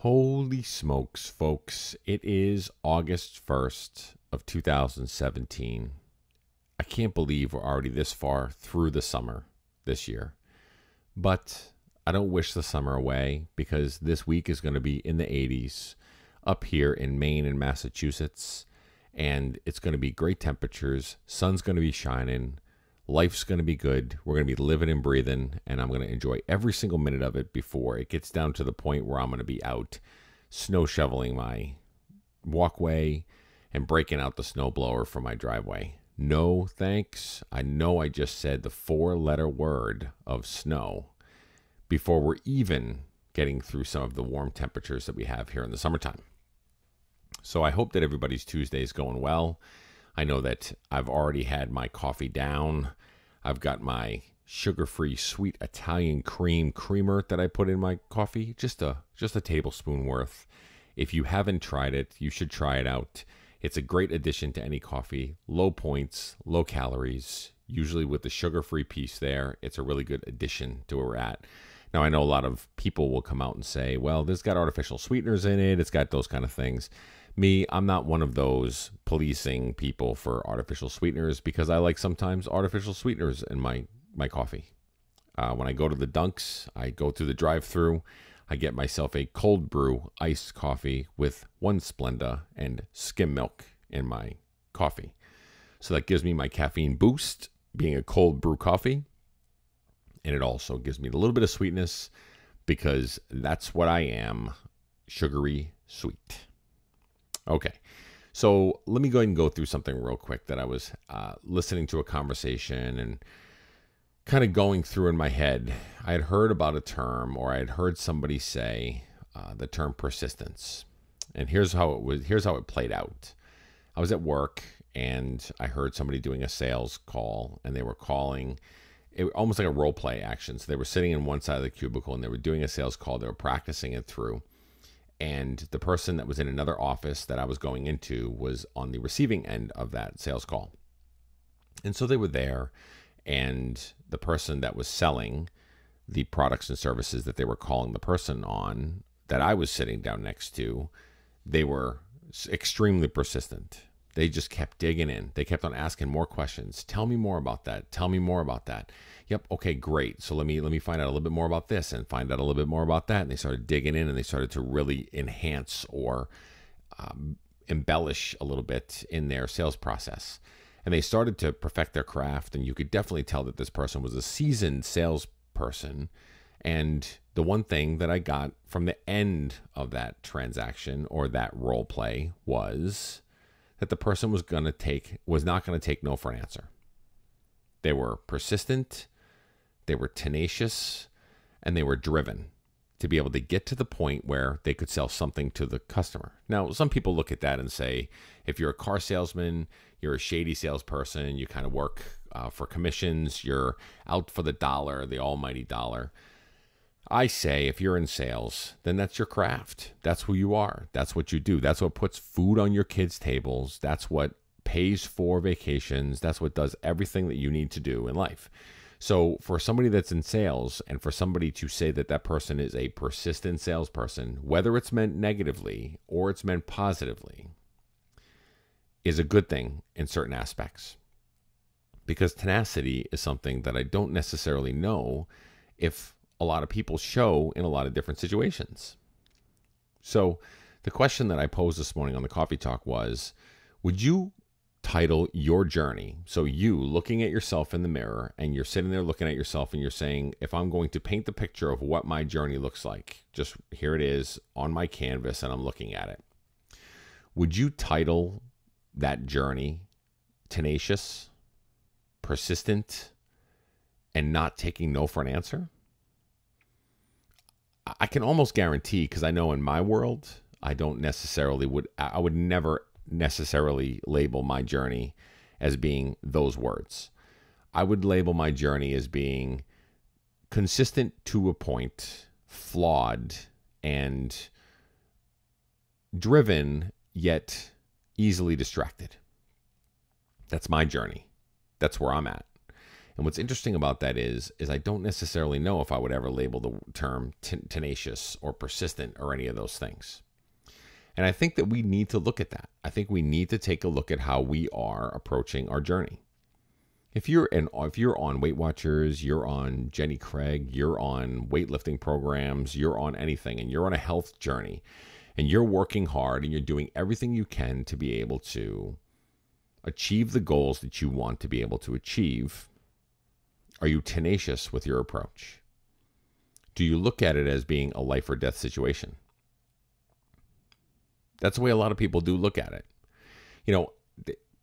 Holy smokes, folks. It is August 1st of 2017. I can't believe we're already this far through the summer this year. But I don't wish the summer away because this week is going to be in the 80s up here in Maine and Massachusetts. And it's going to be great temperatures. Sun's going to be shining. Life's going to be good. We're going to be living and breathing, and I'm going to enjoy every single minute of it before it gets down to the point where I'm going to be out snow shoveling my walkway and breaking out the snowblower for my driveway. No thanks. I know I just said the four-letter word of snow before we're even getting through some of the warm temperatures that we have here in the summertime. So I hope that everybody's Tuesday is going well. I know that I've already had my coffee down. I've got my sugar-free sweet Italian creamer that I put in my coffee, just a tablespoon worth. If you haven't tried it, you should try it out. It's a great addition to any coffee. Low points, low calories, usually with the sugar-free piece there. It's a really good addition to where we're at. Now, I know a lot of people will come out and say, well, this got artificial sweeteners in it. It's got those kind of things. Me, I'm not one of those policing people for artificial sweeteners because I like sometimes artificial sweeteners in my coffee. When I go to the Dunks, I go through the drive-thru. I get myself a cold brew iced coffee with 1 Splenda and skim milk in my coffee. So that gives me my caffeine boost, being a cold brew coffee. And it also gives me a little bit of sweetness because that's what I am, sugary sweet. Okay, so let me go ahead and go through something real quick that I was listening to a conversation and kind of going through in my head. I had heard about a term, or I had heard somebody say the term persistence. And here's how it played out. I was at work and I heard somebody doing a sales call, and they were calling it almost like a role play action. So they were sitting in one side of the cubicle and they were doing a sales call. They were practicing it through. And the person that was in another office that I was going into was on the receiving end of that sales call. And so they were there, and the person that was selling the products and services that they were calling the person on that I was sitting down next to, they were extremely persistent. They just kept digging in. They kept on asking more questions. Tell me more about that. Tell me more about that. Yep. Okay, great. So let me find out a little bit more about this and find out a little bit more about that. And they started digging in, and they started to really enhance or embellish a little bit in their sales process. And they started to perfect their craft. And you could definitely tell that this person was a seasoned salesperson. And the one thing that I got from the end of that transaction or that role play was that the person was not going to take no for an answer. They were persistent, they were tenacious, and they were driven to be able to get to the point where they could sell something to the customer. Now, some people look at that and say, if you're a car salesman, you're a shady salesperson, you kind of work for commissions, you're out for the dollar, the almighty dollar. I say if you're in sales, then that's your craft. That's who you are. That's what you do. That's what puts food on your kids' tables. That's what pays for vacations. That's what does everything that you need to do in life. So for somebody that's in sales, and for somebody to say that that person is a persistent salesperson, whether it's meant negatively or it's meant positively, is a good thing in certain aspects. Because tenacity is something that I don't necessarily know if a lot of people show in a lot of different situations. So the question that I posed this morning on the Coffee Talk was, would you title your journey? So you looking at yourself in the mirror, and you're sitting there looking at yourself and you're saying, if I'm going to paint the picture of what my journey looks like, just here it is on my canvas and I'm looking at it. Would you title that journey tenacious, persistent, and not taking no for an answer? I can almost guarantee, because I know in my world, I would never necessarily label my journey as being those words. I would label my journey as being consistent to a point, flawed, and driven, yet easily distracted. That's my journey. That's where I'm at. And what's interesting about that is I don't necessarily know if I would ever label the term tenacious or persistent or any of those things. And I think that we need to look at that. I think we need to take a look at how we are approaching our journey. If you're on Weight Watchers, you're on Jenny Craig, you're on weightlifting programs, you're on anything, and you're on a health journey, and you're working hard and you're doing everything you can to be able to achieve the goals that you want to be able to achieve, are you tenacious with your approach? Do you look at it as being a life or death situation? That's the way a lot of people do look at it. You know,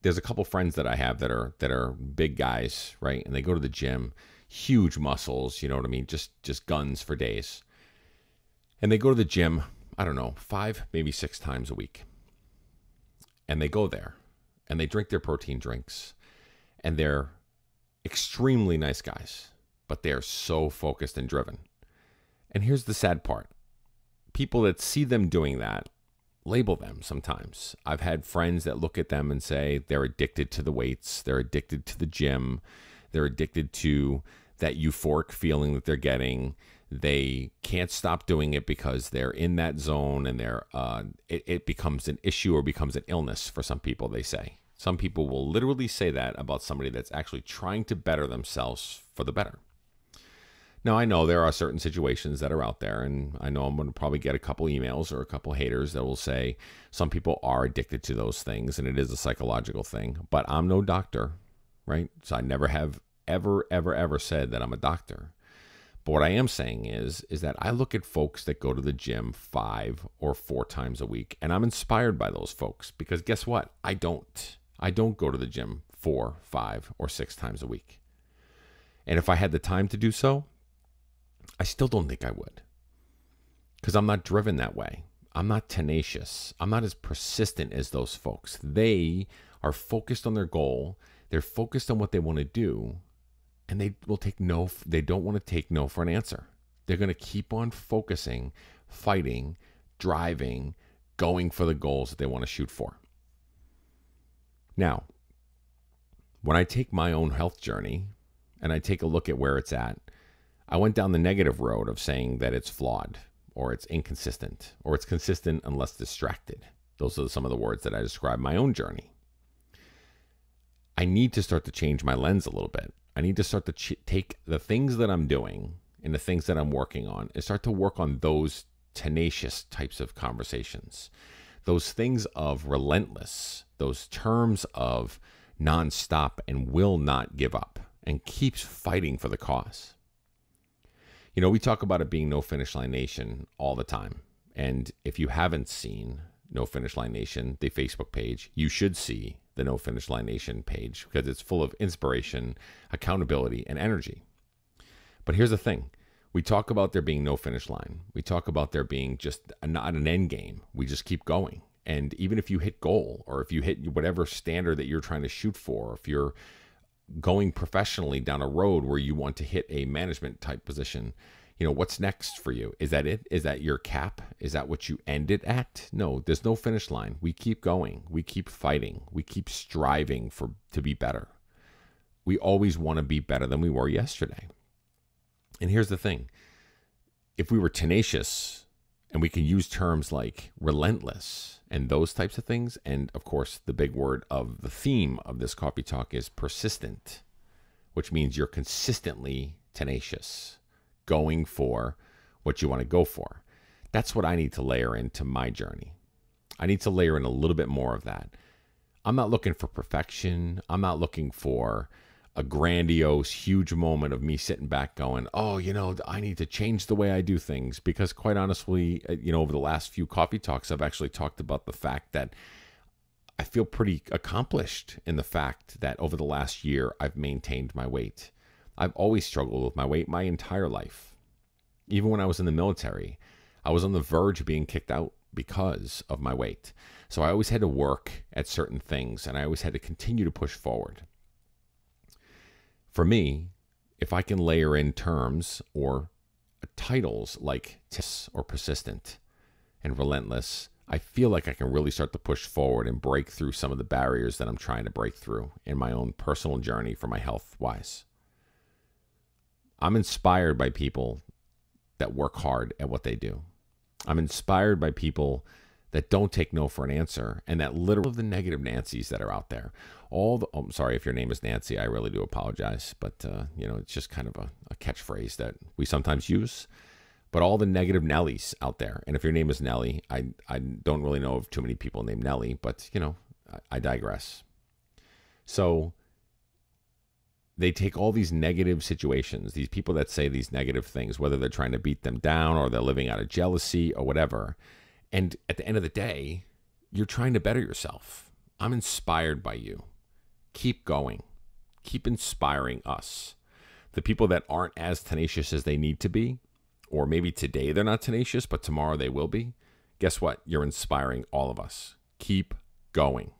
there's a couple friends that I have that are big guys, right? And they go to the gym, huge muscles, you know what I mean? Just guns for days. And they go to the gym, I don't know, 5, maybe 6 times a week. And they go there and they drink their protein drinks, and they're extremely nice guys, but they're so focused and driven. And here's the sad part. People that see them doing that label them sometimes. I've had friends that look at them and say they're addicted to the weights, they're addicted to the gym, they're addicted to that euphoric feeling that they're getting. They can't stop doing it because they're in that zone, and it becomes an issue or becomes an illness for some people, they say. Some people will literally say that about somebody that's actually trying to better themselves for the better. Now, I know there are certain situations that are out there, and I know I'm going to probably get a couple emails or a couple haters that will say some people are addicted to those things, and it is a psychological thing. But I'm no doctor, right? So I never have ever said that I'm a doctor. But what I am saying is that I look at folks that go to the gym 5 or 4 times a week, and I'm inspired by those folks because guess what? I don't go to the gym 4, 5, or 6 times a week. And if I had the time to do so, I still don't think I would, because I'm not driven that way. I'm not tenacious. I'm not as persistent as those folks. They are focused on their goal. They're focused on what they want to do, and they don't want to take no for an answer. They're going to keep on focusing, fighting, driving, going for the goals that they want to shoot for. Now, when I take my own health journey and I take a look at where it's at, I went down the negative road of saying that it's flawed, or it's inconsistent, or it's consistent unless distracted. Those are some of the words that I describe my own journey. I need to start to change my lens a little bit. I need to start to take the things that I'm doing and the things that I'm working on and start to work on those tenacious types of conversations, those things of relentless, those terms of nonstop and will not give up and keeps fighting for the cause. You know, we talk about it being No Finish Line Nation all the time. And if you haven't seen No Finish Line Nation, the Facebook page, you should see the No Finish Line Nation page because it's full of inspiration, accountability, and energy. But here's the thing. We talk about there being no finish line. We talk about there being just not an end game. We just keep going. And even if you hit goal, or if you hit whatever standard that you're trying to shoot for, if you're going professionally down a road where you want to hit a management type position, you know, what's next for you? Is that it? Is that your cap? Is that what you end it at? No, there's no finish line. We keep going. We keep fighting. We keep striving to be better. We always want to be better than we were yesterday. And here's the thing. If we were tenacious, and we can use terms like relentless and those types of things, and of course, the big word of the theme of this coffee talk is persistent, which means you're consistently tenacious, going for what you want to go for. That's what I need to layer into my journey. I need to layer in a little bit more of that. I'm not looking for perfection. I'm not looking for a grandiose, huge moment of me sitting back going, oh, you know, I need to change the way I do things. Because quite honestly, you know, over the last few coffee talks, I've actually talked about the fact that I feel pretty accomplished in the fact that over the last year, I've maintained my weight. I've always struggled with my weight my entire life. Even when I was in the military, I was on the verge of being kicked out because of my weight. So I always had to work at certain things, and I always had to continue to push forward. For me, if I can layer in terms or titles like tenacious or persistent and relentless, I feel like I can really start to push forward and break through some of the barriers that I'm trying to break through in my own personal journey for my health wise. I'm inspired by people that work hard at what they do. I'm inspired by people that don't take no for an answer, and that literally the negative Nancys that are out there. I'm sorry if your name is Nancy, I really do apologize, but it's just kind of a catchphrase that we sometimes use. But all the negative Nellies out there, and if your name is Nelly, I don't really know of too many people named Nelly, but I digress. So they take all these negative situations, these people that say these negative things, whether they're trying to beat them down or they're living out of jealousy or whatever. And at the end of the day, you're trying to better yourself. I'm inspired by you. Keep going. Keep inspiring us. The people that aren't as tenacious as they need to be, or maybe today they're not tenacious, but tomorrow they will be. Guess what? You're inspiring all of us. Keep going.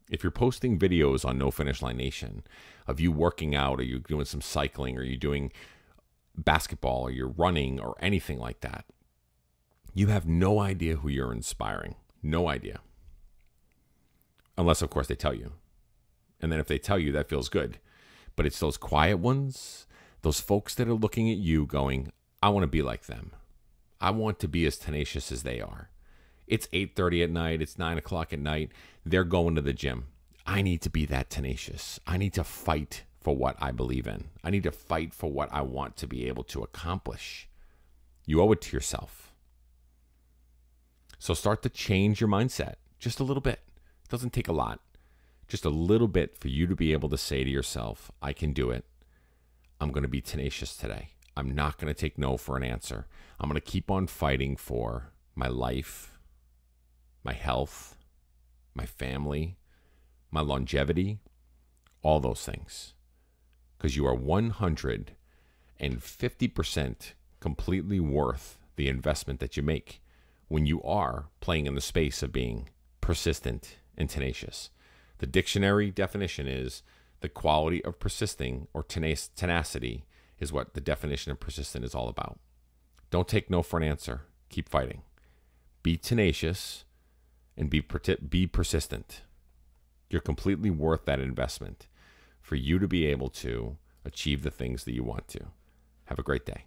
If you're posting videos on No Finish Line Nation of you working out, or you're doing some cycling, or you're doing basketball, or you're running, or anything like that, you have no idea who you're inspiring. No idea. Unless, of course, they tell you. And then if they tell you, that feels good. But it's those quiet ones, those folks that are looking at you going, I want to be like them. I want to be as tenacious as they are. It's 8:30 at night. It's 9 o'clock at night. They're going to the gym. I need to be that tenacious. I need to fight for what I believe in. I need to fight for what I want to be able to accomplish. You owe it to yourself. So start to change your mindset just a little bit. It doesn't take a lot. Just a little bit for you to be able to say to yourself, I can do it. I'm going to be tenacious today. I'm not going to take no for an answer. I'm going to keep on fighting for my life, my health, my family, my longevity, all those things. Because you are 150% completely worth the investment that you make when you are playing in the space of being persistent and tenacious. The dictionary definition is the quality of persisting, or tenacity is what the definition of persistent is all about. Don't take no for an answer. Keep fighting. Be tenacious and be persistent. You're completely worth that investment for you to be able to achieve the things that you want to. Have a great day.